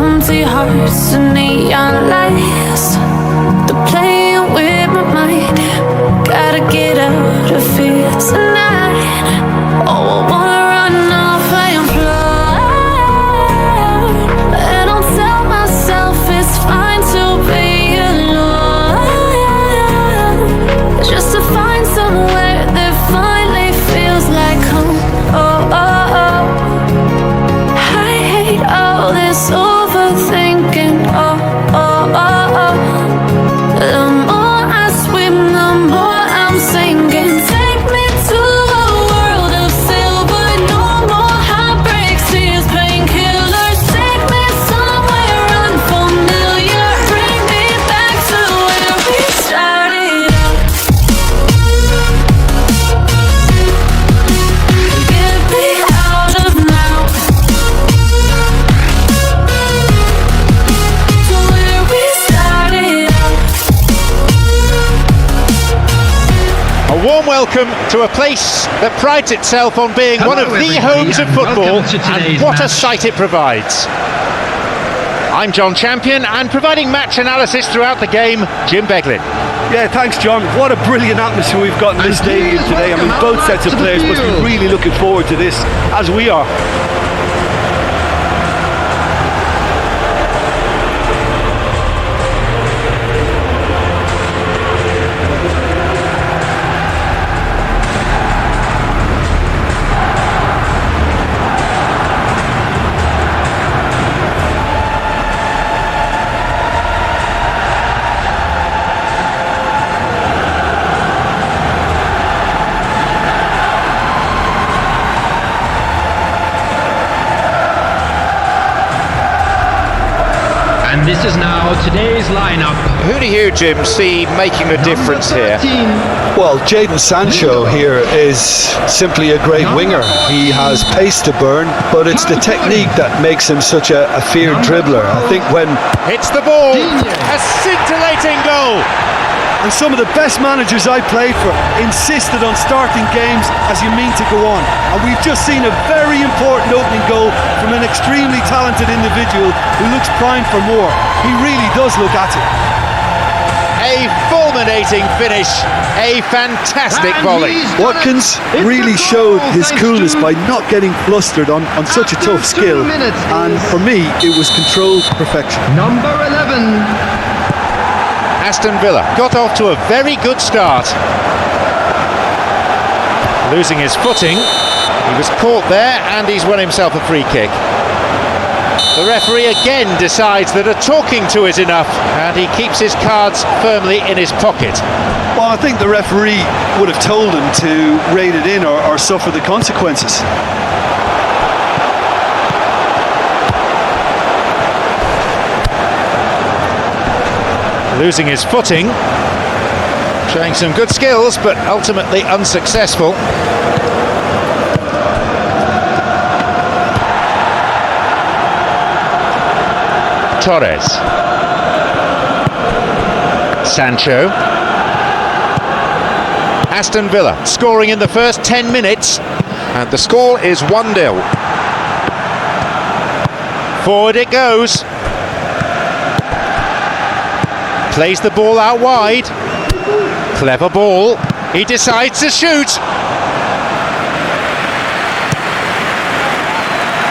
empty hearts and neon lights. They're playing with my mind. Gotta get out of here tonight. Oh, I wanna run off and fly. And I'll tell myself it's fine to be alone, just to find somewhere that finally feels like home. Oh, oh, oh. I hate all this overthinking. Oh, oh, oh, oh. The more I swim, the more I'm sinking. Take me to a world of silver. No more heartbreaks, tears, painkillers. Take me somewhere unfamiliar. Bring me back to where we started out. Get me out of now, to where we started out. A warm welcome to a place that prides itself on being one of the homes of football, and what a sight it provides. I'm John Champion, and providing match analysis throughout the game, Jim Beglin. Yeah, thanks John. What a brilliant atmosphere we've got in this stadium today. I mean, both sets of players must be really looking forward to this, as we are. And this is now today's lineup. Who do you, Jim, see making the difference here? Well, Jadon Sancho here is simply a great winger. He has pace to burn, but it's the technique that makes him such a feared dribbler. I think when Hits the ball, a scintillating goal. And some of the best managers I played for insisted on starting games as you mean to go on. And we've just seen a very important opening goal from an extremely talented individual who looks primed for more. He really does look at it. A fulminating finish, a fantastic volley. Watkins really showed his coolness by not getting flustered on such a tough skill. And for me, it was controlled perfection. Number 11. Aston Villa got off to a very good start. Losing his footing, he was caught there and he's won himself a free kick. The referee again decides that a talking to is enough, and he keeps his cards firmly in his pocket. Well, I think the referee would have told him to rein it in or suffer the consequences. Losing his footing, showing some good skills, but ultimately unsuccessful. Torres. Sancho. Aston Villa scoring in the first 10 minutes, and the score is 1-0. Forward it goes. Plays the ball out wide. Clever ball. He decides to shoot.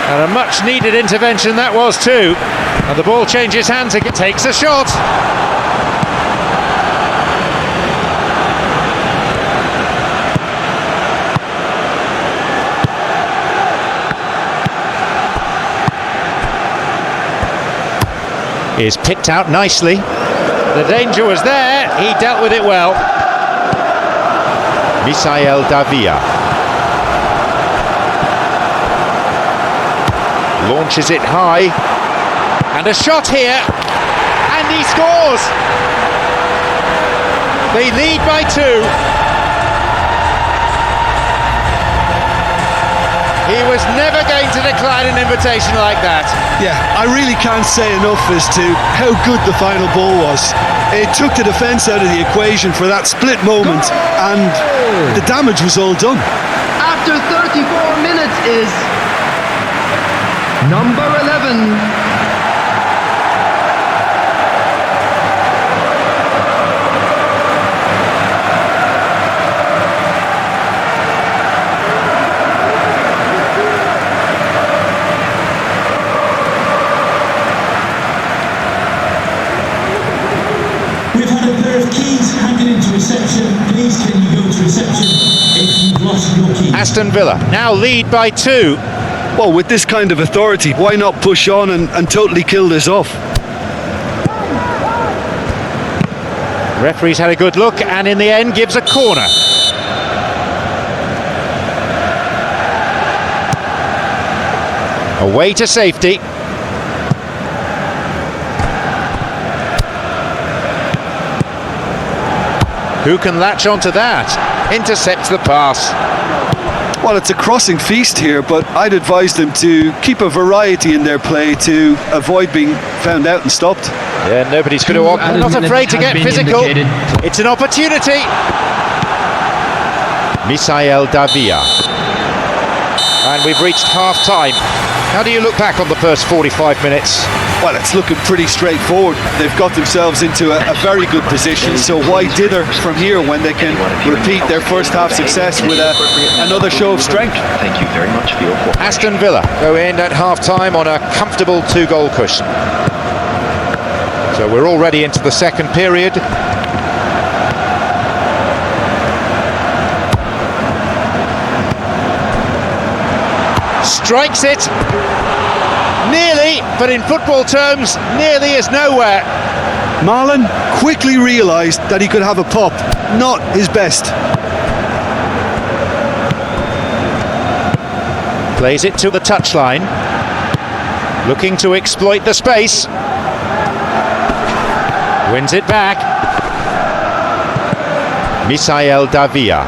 And a much needed intervention that was too. And the ball changes hands and takes a shot. Is picked out nicely. The danger was there, he dealt with it well. Misael Davia launches it high, and a shot here, and he scores. They lead by 2. He was never going to decline an invitation like that. Yeah, I really can't say enough as to how good the final ball was. It took the defence out of the equation for that split moment, and the damage was all done. After 34 minutes is number 11. reception, please can you go to reception if you've lost your key. Aston Villa now lead by 2. Well, with this kind of authority, why not push on and totally kill this off? Referee's had a good look and in the end gives a corner. Away to safety. Who can latch onto that? Intercepts the pass. Well, it's a crossing feast here, but I'd advise them to keep a variety in their play to avoid being found out and stopped. Yeah, nobody's going to not afraid to get physical. It's an opportunity. Misael Davia. And we've reached half-time. How do you look back on the first 45 minutes? Well, it's looking pretty straightforward. They've got themselves into a very good position, so why dither from here when they can repeat their first half success with another show of strength? Thank you very much for your cooperation. Aston Villa go in at half-time on a comfortable 2-goal cushion. So we're already into the second period. Strikes it. Nearly, but in football terms, nearly is nowhere. Marlon quickly realised that he could have a pop. Not his best. Plays it to the touchline. Looking to exploit the space. Wins it back. Misael Davia.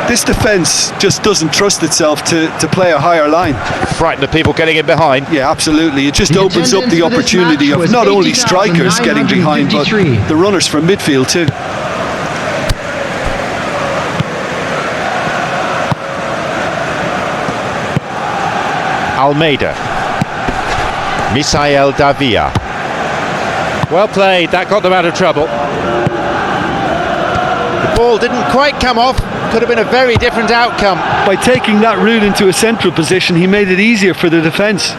This defence just doesn't trust itself to play a higher line. Frighten the people getting in behind. Yeah, absolutely. It just opens up the opportunity of not only strikers getting behind, but the runners from midfield too. Almeida. Misael Davia. Well played, that got them out of trouble. The ball didn't quite come off. Could have been a very different outcome. By taking that route into a central position, he made it easier for the defence.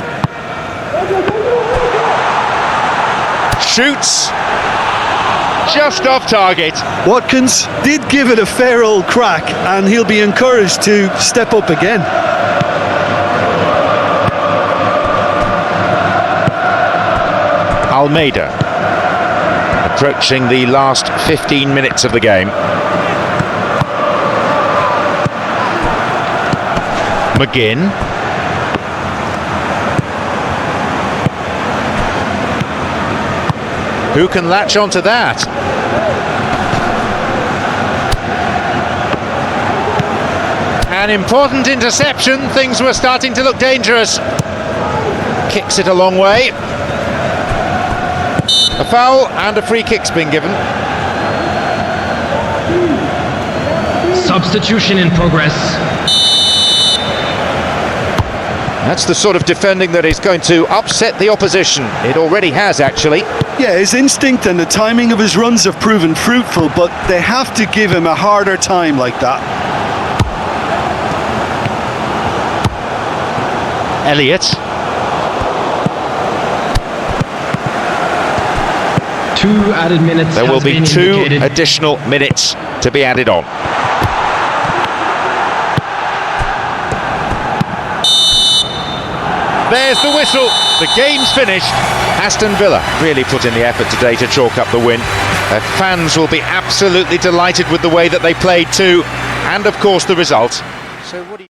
Shoots. Just off target. Watkins did give it a fair old crack, and he'll be encouraged to step up again. Almeida. Approaching the last 15 minutes of the game. McGinn. Who can latch onto that? An important interception. Things were starting to look dangerous. Kicks it a long way. A foul and a free kick's been given. Substitution in progress. That's the sort of defending that is going to upset the opposition. It already has, actually. Yeah, his instinct and the timing of his runs have proven fruitful, but they have to give him a harder time like that. Elliott. 2 added minutes. There will be 2 additional minutes to be added on. There's the whistle. The game's finished. Aston Villa really put in the effort today to chalk up the win. Their fans will be absolutely delighted with the way that they played too, and of course the result. So what do you